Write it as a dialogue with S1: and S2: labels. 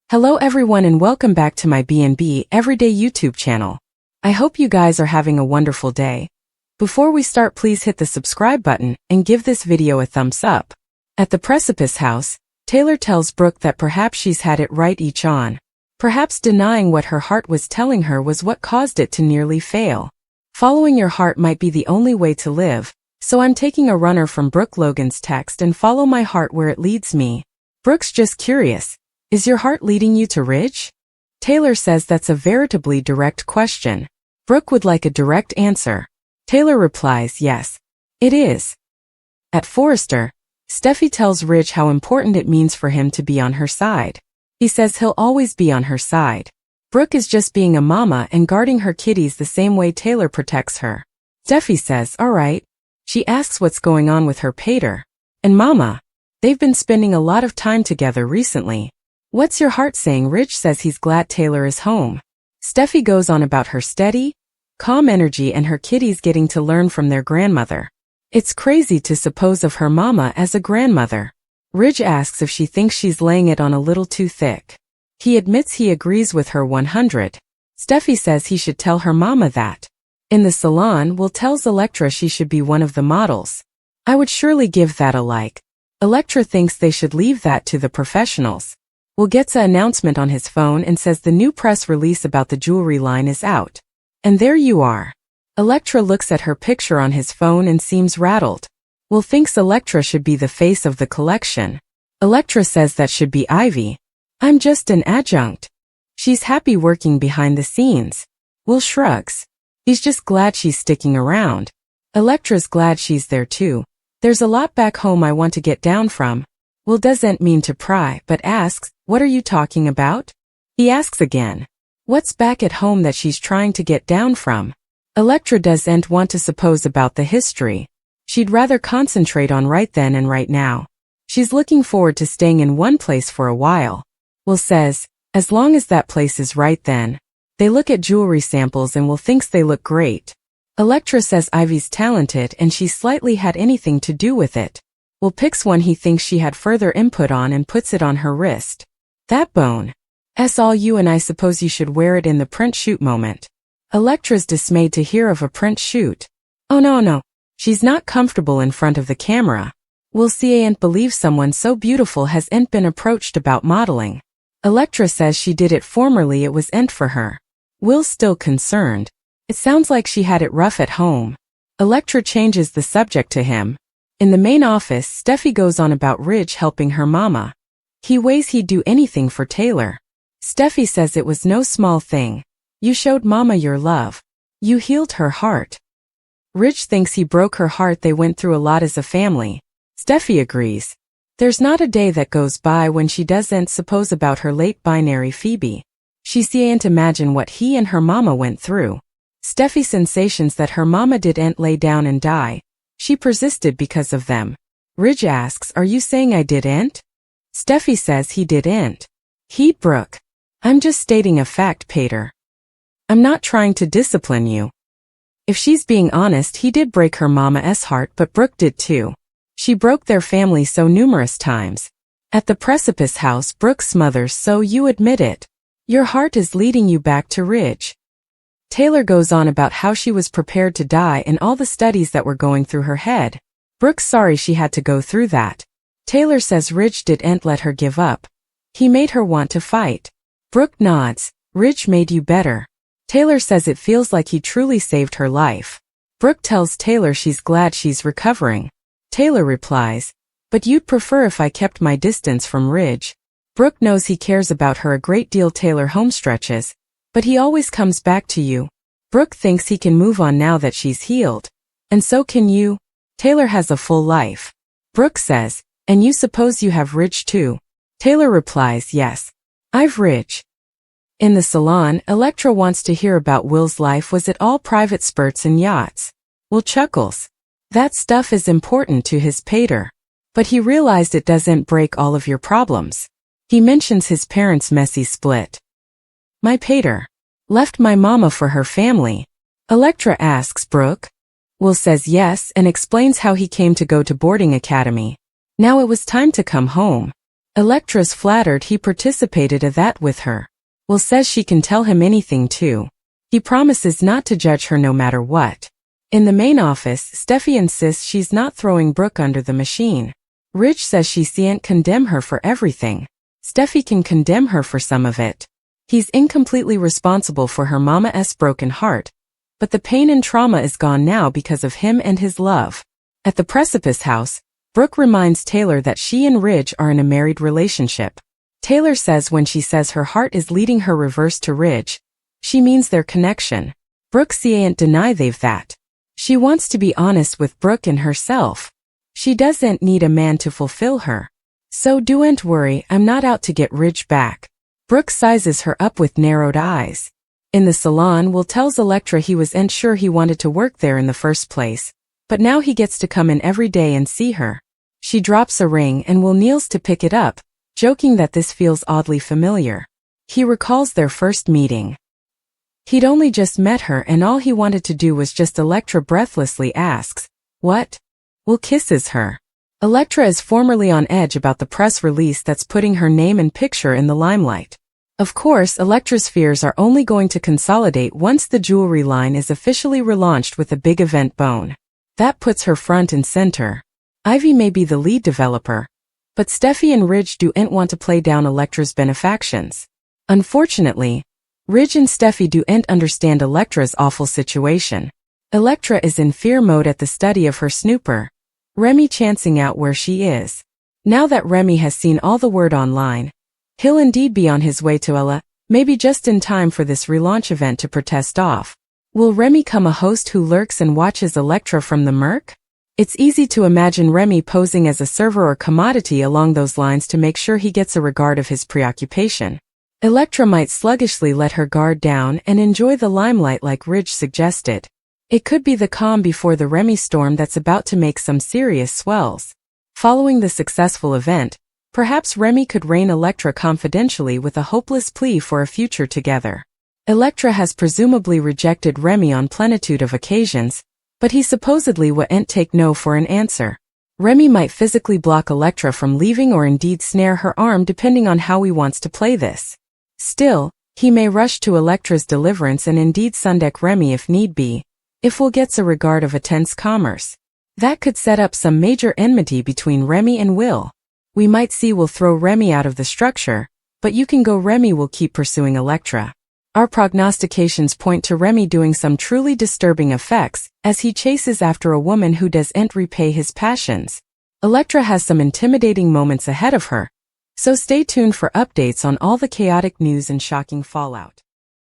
S1: Hello everyone and welcome back to my B&B Everyday YouTube channel. I hope you guys are having a wonderful day. Before we start, please hit the subscribe button and give this video a thumbs up. At the Precipice House, Taylor tells Brooke that perhaps she's had it right each on. Perhaps denying what her heart was telling her was what caused it to nearly fail. Following your heart might be the only way to live, so I'm taking a runner from Brooke Logan's text and follow my heart where it leads me. Brooke's just curious. Is your heart leading you to Ridge? Taylor says that's a veritably direct question. Brooke would like a direct answer. Taylor replies, yes, it is. At Forrester, Steffi tells Ridge how important it means for him to be on her side. He says he'll always be on her side. Brooke is just being a mama and guarding her kitties the same way Taylor protects her. Steffi says, all right. She asks what's going on with her pater. And mama, they've been spending a lot of time together recently. What's your heart saying? Ridge says he's glad Taylor is home. Steffi goes on about her steady, calm energy and her kitties getting to learn from their grandmother. It's crazy to suppose of her mama as a grandmother. Ridge asks if she thinks she's laying it on a little too thick. He admits he agrees with her 100. Steffi says he should tell her mama that. In the salon, Will tells Elektra she should be one of the models. I would surely give that a like. Elektra thinks they should leave that to the professionals. Will gets an announcement on his phone and says the new press release about the jewelry line is out. And there you are. Elektra looks at her picture on his phone and seems rattled. Will thinks Elektra should be the face of the collection. Elektra says that should be Ivy. I'm just an adjunct. She's happy working behind the scenes. Will shrugs. He's just glad she's sticking around. Elektra's glad she's there too. There's a lot back home I want to get down from. Will doesn't mean to pry, but asks, what are you talking about? He asks again. What's back at home that she's trying to get down from? Elektra doesn't want to suppose about the history. She'd rather concentrate on right then and right now. She's looking forward to staying in one place for a while. Will says, as long as that place is right then. They look at jewelry samples and Will thinks they look great. Elektra says Ivy's talented and she slightly had anything to do with it. Will picks one he thinks she had further input on and puts it on her wrist. That bone. All you and I suppose you should wear it in the print shoot moment. Elektra's dismayed to hear of a print shoot. Oh no. She's not comfortable in front of the camera. Will ain't believe someone so beautiful has ain't been approached about modeling. Elektra says she did it formerly, it was ain't for her. Will's still concerned. It sounds like she had it rough at home. Elektra changes the subject to him. In the main office, Steffi goes on about Ridge helping her mama. He weighs he'd do anything for Taylor. Steffi says it was no small thing. You showed mama your love. You healed her heart. Ridge thinks he broke her heart. They went through a lot as a family. Steffi agrees. There's not a day that goes by when she doesn't suppose about her late binary Phoebe. She can't imagine what he and her mama went through. Steffi sensations that her mama didn't lay down and die. She persisted because of them. Ridge asks, are you saying I didn't? Steffi says he didn't. He'd Brooke. I'm just stating a fact, Pater. I'm not trying to discipline you. If she's being honest, he did break her mama's heart, but Brooke did too. She broke their family so numerous times. At the Precipice House, Brooke smothers, so you admit it. Your heart is leading you back to Ridge. Taylor goes on about how she was prepared to die and all the studies that were going through her head. Brooke's sorry she had to go through that. Taylor says Ridge didn't let her give up. He made her want to fight. Brooke nods. Ridge made you better. Taylor says it feels like he truly saved her life. Brooke tells Taylor she's glad she's recovering. Taylor replies, but you'd prefer if I kept my distance from Ridge. Brooke knows he cares about her a great deal. Taylor homestretches. But he always comes back to you. Brooke thinks he can move on now that she's healed. And so can you. Taylor has a full life. Brooke says, and you suppose you have Ridge too? Taylor replies, yes. I've Ridge. In the salon, Elektra wants to hear about Will's life. Was it all private spurts and yachts? Will chuckles. That stuff is important to his pater. But he realized it doesn't break all of your problems. He mentions his parents' messy split. My pater left my mama for her family. Elektra asks Brooke. Will says yes and explains how he came to go to boarding academy. Now it was time to come home. Electra's flattered he participated in that with her. Will says she can tell him anything too. He promises not to judge her no matter what. In the main office, Steffi insists she's not throwing Brooke under the machine. Ridge says she can't condemn her for everything. Steffi can condemn her for some of it. He's incompletely responsible for her mama's broken heart, but the pain and trauma is gone now because of him and his love. At the Precipice house, Brooke reminds Taylor that she and Ridge are in a married relationship. Taylor says when she says her heart is leading her reverse to Ridge, she means their connection. Brooke can't deny they've that. She wants to be honest with Brooke and herself. She doesn't need a man to fulfill her. So don't worry, I'm not out to get Ridge back. Brooke sizes her up with narrowed eyes. In the salon, Will tells Electra he wasn't sure he wanted to work there in the first place, but now he gets to come in every day and see her. She drops a ring and Will kneels to pick it up, joking that this feels oddly familiar. He recalls their first meeting. He'd only just met her and all he wanted to do was just. Electra breathlessly asks, "What?" Will kisses her. Electra is formerly on edge about the press release that's putting her name and picture in the limelight. Of course, Electra's fears are only going to consolidate once the jewelry line is officially relaunched with a big event bone. That puts her front and center. Ivy may be the lead developer, but Steffi and Ridge don't want to play down Electra's benefactions. Unfortunately, Ridge and Steffi don't understand Electra's awful situation. Electra is in fear mode at the study of her snooper, Remy, chancing out where she is. Now that Remy has seen all the word online, he'll indeed be on his way to Ella, maybe just in time for this relaunch event to protest off. Will Remy come a host who lurks and watches Electra from the murk? It's easy to imagine Remy posing as a server or commodity along those lines to make sure he gets a regard of his preoccupation. Electra might sluggishly let her guard down and enjoy the limelight like Ridge suggested. It could be the calm before the Remy storm that's about to make some serious swells. Following the successful event, perhaps Remy could rein Electra confidentially with a hopeless plea for a future together. Electra has presumably rejected Remy on plenitude of occasions, but he supposedly wouldn't take no for an answer. Remy might physically block Electra from leaving or indeed snare her arm depending on how he wants to play this. Still, he may rush to Electra's deliverance and indeed sundeck Remy if need be, if Will gets a regard of a tense commerce. That could set up some major enmity between Remy and Will. We might see Will throw Remy out of the structure, but you can go Remy will keep pursuing Electra. Our prognostications point to Remy doing some truly disturbing effects as he chases after a woman who doesn't repay his passions. Electra has some intimidating moments ahead of her, so stay tuned for updates on all the chaotic news and shocking fallout.